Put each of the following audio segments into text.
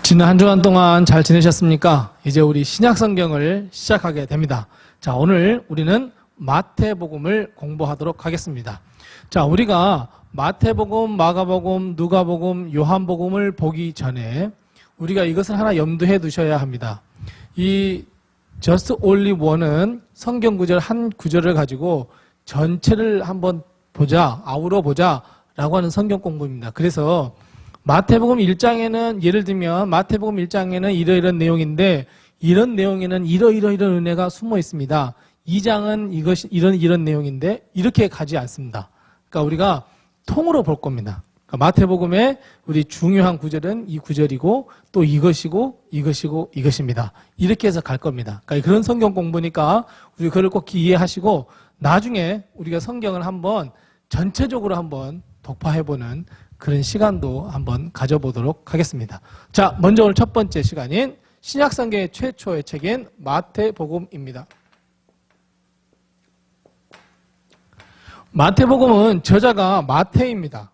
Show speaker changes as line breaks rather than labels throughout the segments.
지난 한 주간 동안 잘 지내셨습니까? 이제 우리 신약성경을 시작하게 됩니다. 자, 오늘 우리는 마태복음을 공부하도록 하겠습니다. 자, 우리가 마태복음, 마가복음, 누가복음, 요한복음을 보기 전에 우리가 이것을 하나 염두에 두셔야 합니다. 이 Just Only One은 성경 구절 한 구절을 가지고 전체를 한번 보자, 아우러 보자 라고 하는 성경 공부입니다. 그래서 마태복음 1장에는 예를 들면 마태복음 1장에는 이러이런 내용인데 이런 내용에는 이러이런 은혜가 숨어 있습니다. 2장은 이것이 이런 내용인데 이렇게 가지 않습니다. 그러니까 우리가 통으로 볼 겁니다. 그러니까 마태복음의 우리 중요한 구절은 이 구절이고 또 이것이고 이것입니다. 이렇게 해서 갈 겁니다. 그러니까 그런 성경 공부니까 우리 그걸 꼭 이해하시고 나중에 우리가 성경을 한번 전체적으로 한번 독파해보는 그런 시간도 한번 가져보도록 하겠습니다. 자, 먼저 오늘 첫 번째 시간인 신약성경의 최초의 책인 마태복음입니다. 마태복음은 저자가 마태입니다.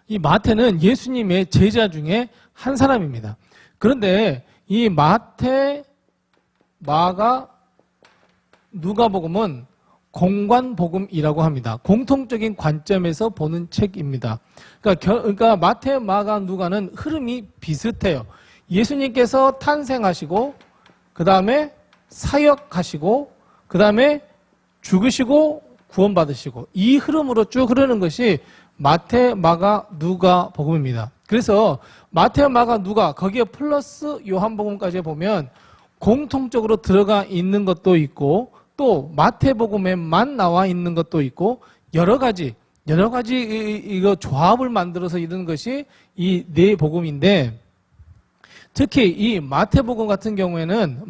이 마태는 예수님의 제자 중에 한 사람입니다. 그런데 이 마태, 마가, 누가복음은 공관복음이라고 합니다. 공통적인 관점에서 보는 책입니다. 그러니까 마태, 마가, 누가는 흐름이 비슷해요. 예수님께서 탄생하시고 그 다음에 사역하시고 그 다음에 죽으시고 구원받으시고 이 흐름으로 쭉 흐르는 것이 마태, 마가, 누가 복음입니다. 그래서 마태, 마가, 누가 거기에 플러스 요한복음까지 보면 공통적으로 들어가 있는 것도 있고 또 마태복음에만 나와 있는 것도 있고 여러 가지 이거 조합을 만들어서 이런 것이 이 네 복음인데 특히 이 마태복음 같은 경우는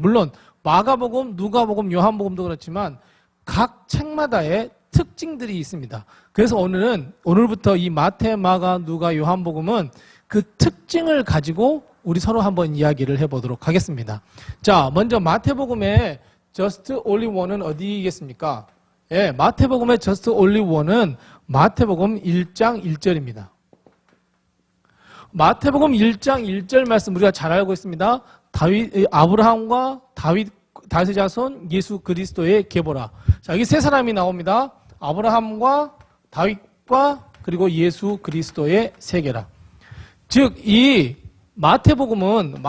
물론 마가복음, 누가복음, 요한복음도 그렇지만 각 책마다의 특징들이 있습니다. 그래서 오늘부터 이 마태, 마가, 누가, 요한복음은 그 특징을 가지고 우리 서로 한번 이야기를 해보도록 하겠습니다. 자, 먼저 마태복음의 Just Only One은 어디겠습니까? 예, 마태복음의 Just Only One은 마태복음 1장 1절입니다. 마태복음 1장 1절 말씀 우리가 잘 알고 있습니다. 아브라함과 다윗의 자손 예수 그리스도의 계보라. 자, 여기 세 사람이 나옵니다. 아브라함과 다윗과 그리고 예수 그리스도의 세계라. 즉, 이 마태복음은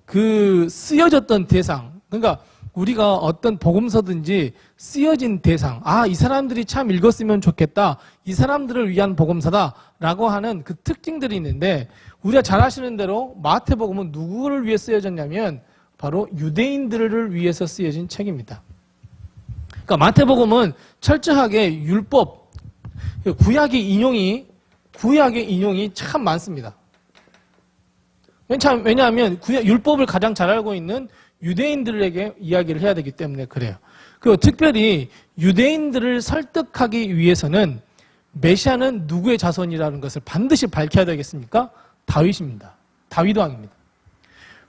그 쓰여졌던 대상, 그러니까 우리가 어떤 복음서든지 쓰여진 대상, 이 사람들이 참 읽었으면 좋겠다, 이 사람들을 위한 복음서다라고 하는 그 특징들이 있는데 우리가 잘 아시는 대로 마태복음은 누구를 위해 쓰여졌냐면 바로 유대인들을 위해서 쓰여진 책입니다. 그러니까 마태복음은 철저하게 율법, 구약의 인용이 참 많습니다. 왜냐하면 율법을 가장 잘 알고 있는 유대인들에게 이야기를 해야 되기 때문에 그래요. 그리고 특별히 유대인들을 설득하기 위해서는 메시아는 누구의 자손이라는 것을 반드시 밝혀야 되겠습니까? 다윗입니다. 다윗 왕입니다.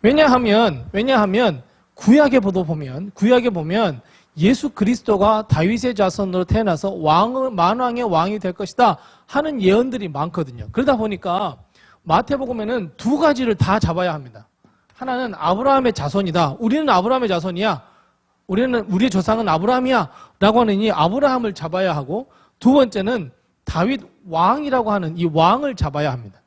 왜냐하면 구약에 보면 예수 그리스도가 다윗의 자손으로 태어나서 만왕의 왕이 될 것이다 하는 예언들이 많거든요. 그러다 보니까 마태복음에는 두 가지를 다 잡아야 합니다. 하나는 아브라함의 자손이다. 우리는 아브라함의 자손이야. 우리의 조상은 아브라함이야. 라고 하는 이 아브라함을 잡아야 하고 두 번째는 다윗 왕이라고 하는 이 왕을 잡아야 합니다.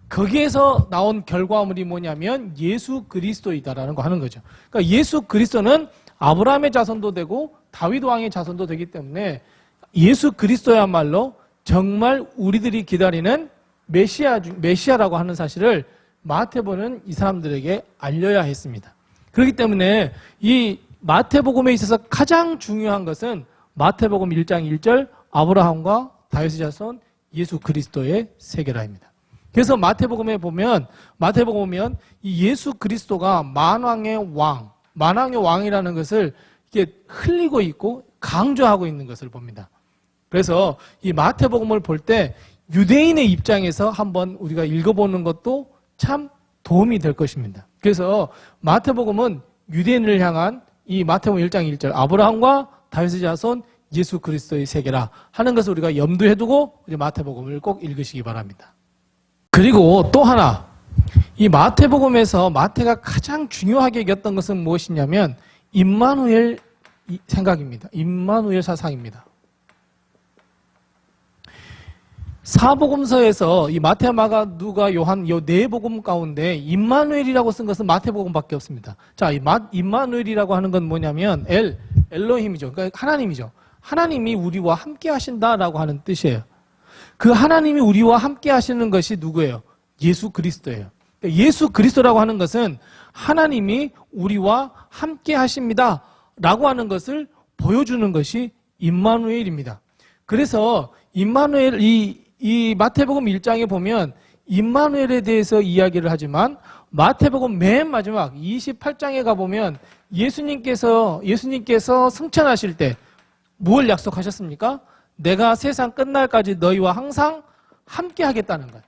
거기에서 나온 결과물이 뭐냐면 예수 그리스도이다라는 거 하는 거죠. 그러니까 예수 그리스도는 아브라함의 자손도 되고 다윗 왕의 자손도 되기 때문에 예수 그리스도야말로 정말 우리들이 기다리는 메시아라고 하는 사실을 마태복음은 이 사람들에게 알려야 했습니다. 그렇기 때문에 이 마태복음에 있어서 가장 중요한 것은 마태복음 1장 1절 아브라함과 다윗의 자손 예수 그리스도의 세계라입니다. 그래서 마태복음에 보면 이 예수 그리스도가 만왕의 왕이라는 것을 이렇게 흘리고 있고 강조하고 있는 것을 봅니다. 그래서 이 마태복음을 볼 때 유대인의 입장에서 한번 우리가 읽어보는 것도 참 도움이 될 것입니다. 그래서 마태복음은 유대인을 향한 이 마태복음 1장 1절 아브라함과 다윗의 자손 예수 그리스도의 세계라 하는 것을 우리가 염두에 두고 우리 마태복음을 꼭 읽으시기 바랍니다. 그리고 또 하나, 이 마태복음에서 마태가 가장 중요하게 여겼던 것은 무엇이냐면 임마누엘 생각입니다. 임마누엘 사상입니다. 사복음서에서 이 마태, 마가, 누가, 요한 이 네 복음 가운데 임마누엘이라고 쓴 것은 마태복음밖에 없습니다. 자, 임마누엘이라고 하는 건 뭐냐면 엘로힘이죠. 그러니까 하나님이죠. 하나님이 우리와 함께 하신다라고 하는 뜻이에요. 그 하나님이 우리와 함께 하시는 것이 누구예요? 예수 그리스도예요. 예수 그리스도라고 하는 것은 하나님이 우리와 함께 하십니다 라고 하는 것을 보여주는 것이 임마누엘입니다. 그래서 임마누엘, 이 마태복음 1장에 보면 임마누엘에 대해서 이야기를 하지만 마태복음 맨 마지막 28장에 가보면 예수님께서 승천하실 때 뭘 약속하셨습니까? 내가 세상 끝날까지 너희와 항상 함께 하겠다는 거예요.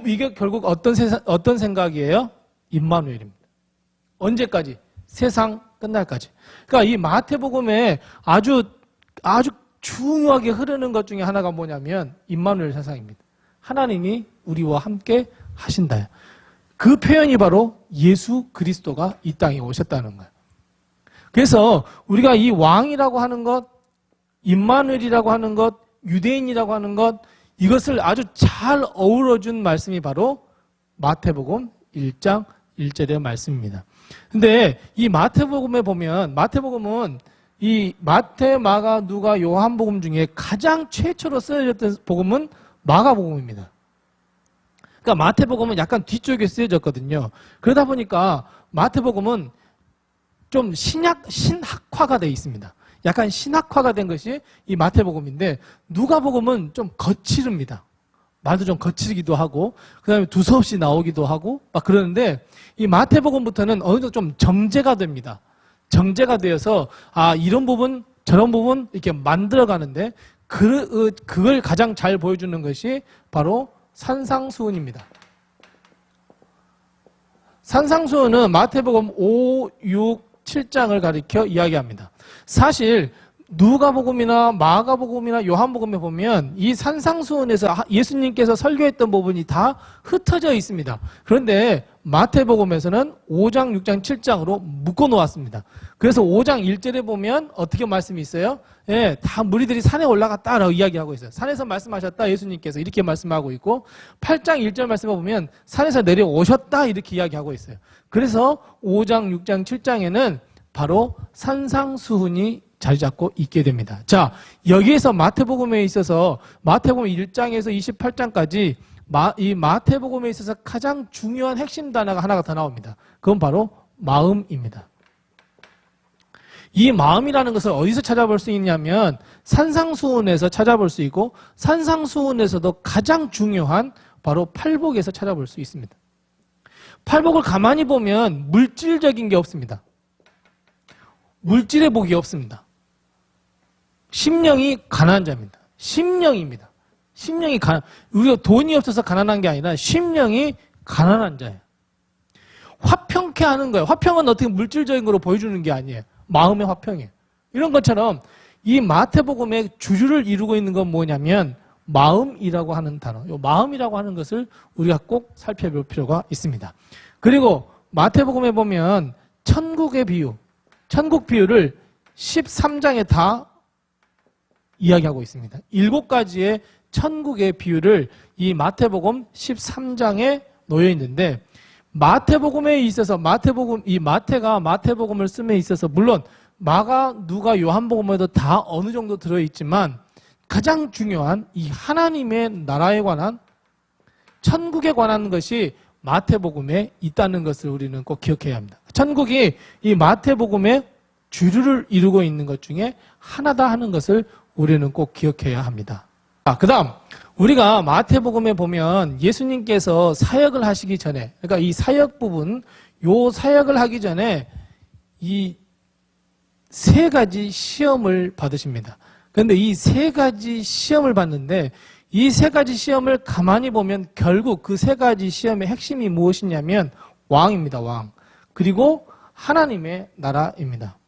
이게 결국 어떤 생각이에요? 임마누엘입니다. 언제까지? 세상 끝날까지. 그러니까 이 마태복음에 아주 중요하게 흐르는 것 중에 하나가 뭐냐면 임마누엘 사상입니다. 하나님이 우리와 함께 하신다. 그 표현이 바로 예수 그리스도가 이 땅에 오셨다는 거예요. 그래서 우리가 이 왕이라고 하는 것, 임마누엘이라고 하는 것, 유대인이라고 하는 것, 이것을 아주 잘 어우러준 말씀이 바로 마태복음 1장 1절의 말씀입니다. 근데 이 마태복음에 보면 마태복음은 이 마태, 마가, 누가, 요한복음 중에 가장 최초로 쓰여졌던 복음은 마가복음입니다. 그러니까 마태복음은 약간 뒤쪽에 쓰여졌거든요. 그러다 보니까 마태복음은 좀 신학화가 되어 있습니다. 약간 신학화가 된 것이 이 마태복음인데 누가복음은 좀 거칠습니다. 말도 좀 거칠기도 하고 그다음에 두서없이 나오기도 하고 막 그러는데 이 마태복음부터는 어느 정도 좀 정제가 됩니다. 정제가 되어서 이런 부분 저런 부분 이렇게 만들어가는데 그걸 가장 잘 보여주는 것이 바로 산상수훈입니다. 산상수훈은 마태복음 5, 6, 7장을 가리켜 이야기합니다. 사실 누가복음이나 마가복음이나 요한복음에 보면 이 산상수훈에서 예수님께서 설교했던 부분이 다 흩어져 있습니다. 그런데 마태복음에서는 5장, 6장, 7장으로 묶어 놓았습니다. 그래서 5장 1절에 보면 어떻게 말씀이 있어요? 예, 다 무리들이 산에 올라갔다라고 이야기하고 있어요. 산에서 말씀하셨다 예수님께서 이렇게 말씀하고 있고 8장 1절 말씀에 보면 산에서 내려오셨다 이렇게 이야기하고 있어요. 그래서 5장, 6장, 7장에는 바로 산상수훈이 자리 잡고 있게 됩니다. 자, 여기에서 마태복음에 있어서 마태복음 1장에서 28장까지 이 마태복음에 있어서 가장 중요한 핵심 단어가 하나가 더 나옵니다. 그건 바로 마음입니다. 이 마음이라는 것을 어디서 찾아볼 수 있냐면 산상수훈에서 찾아볼 수 있고 산상수훈에서도 가장 중요한 바로 팔복에서 찾아볼 수 있습니다. 팔복을 가만히 보면 물질적인 게 없습니다. 물질의 복이 없습니다. 심령이 가난한 자입니다. 심령입니다. 우리가 돈이 없어서 가난한 게 아니라 심령이 가난한 자예요. 화평케 하는 거예요. 화평은 어떻게 물질적인 거로 보여주는 게 아니에요. 마음의 화평이에요. 이런 것처럼 이 마태복음의 주류를 이루고 있는 건 뭐냐면 마음이라고 하는 단어, 이 마음이라고 하는 것을 우리가 꼭 살펴볼 필요가 있습니다. 그리고 마태복음에 보면 천국의 비유, 천국 비유를 13장에 다 이야기하고 있습니다. 7가지의 천국의 비유를 이 마태복음 13장에 놓여 있는데 마태복음에 있어서 이 마태가 마태복음을 씀에 있어서 물론 마가, 누가, 요한복음에도 다 어느 정도 들어있지만 가장 중요한 이 하나님의 나라에 관한 천국에 관한 것이 마태복음에 있다는 것을 우리는 꼭 기억해야 합니다. 천국이 이 마태복음의 주류를 이루고 있는 것 중에 하나다 하는 것을 우리는 꼭 기억해야 합니다. 그 다음 우리가 마태복음에 보면 예수님께서 사역을 하시기 전에 그러니까 이 사역 부분 요 사역을 하기 전에 이 3가지 시험을 받으십니다. 그런데 이 3가지 시험을 받는데 이 3가지 시험을 가만히 보면 결국 그 3가지 시험의 핵심이 무엇이냐면 왕입니다. 왕. 그리고 하나님의 나라입니다.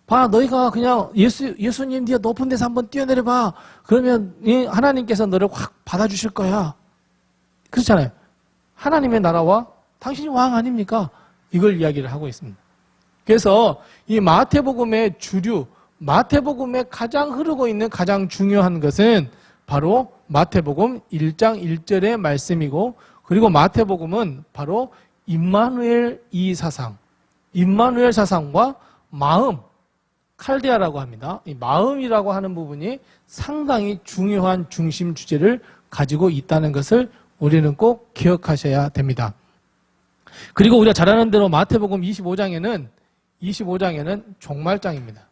봐, 너희가 그냥 예수님 네가 높은 데서 한번 뛰어내려봐. 그러면 하나님께서 너를 확 받아주실 거야. 그렇잖아요. 하나님의 나라와 당신이 왕 아닙니까? 이걸 이야기를 하고 있습니다. 그래서 이 마태복음의 주류, 마태복음에 가장 흐르고 있는 가장 중요한 것은 바로 마태복음 1장 1절의 말씀이고, 그리고 마태복음은 바로 임마누엘 이 사상, 임마누엘 사상과 마음, 칼데아라고 합니다. 이 마음이라고 하는 부분이 상당히 중요한 중심 주제를 가지고 있다는 것을 우리는 꼭 기억하셔야 됩니다. 그리고 우리가 잘 아는 대로 마태복음 25장에는 종말장입니다.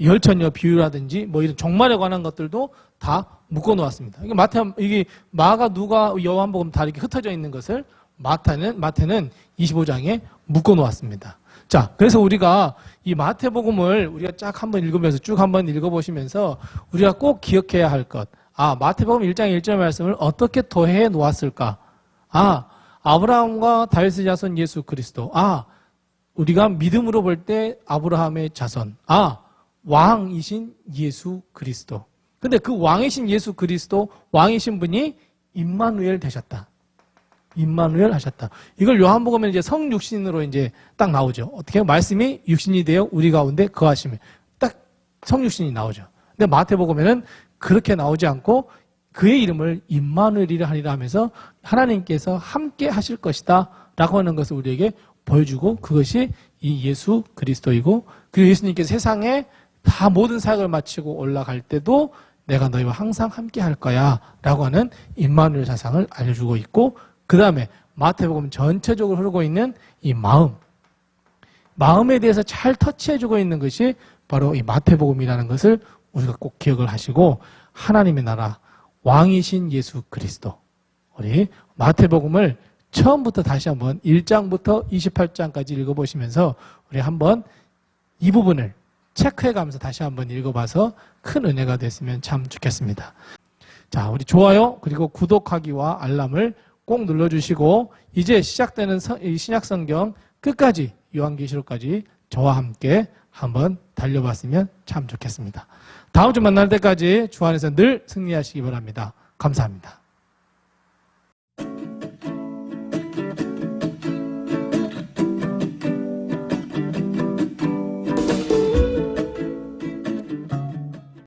열천여 비유라든지 뭐 이런 종말에 관한 것들도 다 묶어 놓았습니다. 이게 마가, 누가, 요한복음 다 이렇게 흩어져 있는 것을 마태는 25장에 묶어 놓았습니다. 자, 그래서 우리가 이 마태복음을 우리가 쫙 한번 읽으면서 쭉 한번 읽어보시면서 우리가 꼭 기억해야 할 것. 마태복음 1장 1절 말씀을 어떻게 더해 놓았을까? 아브라함과 다윗의 자손 예수 그리스도. 우리가 믿음으로 볼 때 아브라함의 자손. 왕이신 예수 그리스도. 근데 그 왕이신 예수 그리스도, 왕이신 분이 임마누엘 되셨다. 임마누엘 하셨다. 이걸 요한복음에 이제 성육신으로 이제 딱 나오죠. 어떻게 말씀이 육신이 되어 우리 가운데 거하시면 딱 성육신이 나오죠. 근데 마태복음에는 그렇게 나오지 않고 그의 이름을 임마누엘이라 하리라 하면서 하나님께서 함께 하실 것이다 라고 하는 것을 우리에게 보여주고, 그것이 이 예수 그리스도이고, 그리고 예수님께서 세상에 다 모든 사역을 마치고 올라갈 때도 내가 너희와 항상 함께 할 거야 라고 하는 임마누엘 사상을 알려주고 있고, 그 다음에 마태복음 전체적으로 흐르고 있는 이 마음에 대해서 잘 터치해주고 있는 것이 바로 이 마태복음이라는 것을 우리가 꼭 기억을 하시고, 하나님의 나라, 왕이신 예수 그리스도, 우리 마태복음을 처음부터 다시 한번 1장부터 28장까지 읽어보시면서 우리 한번 이 부분을 체크해가면서 다시 한번 읽어봐서 큰 은혜가 됐으면 참 좋겠습니다. 자, 우리 좋아요 그리고 구독하기와 알람을 꼭 눌러주시고, 이제 시작되는 신약성경 끝까지, 요한계시록까지 저와 함께 한번 달려봤으면 참 좋겠습니다. 다음 주 만날 때까지 주 안에서 늘 승리하시기 바랍니다. 감사합니다.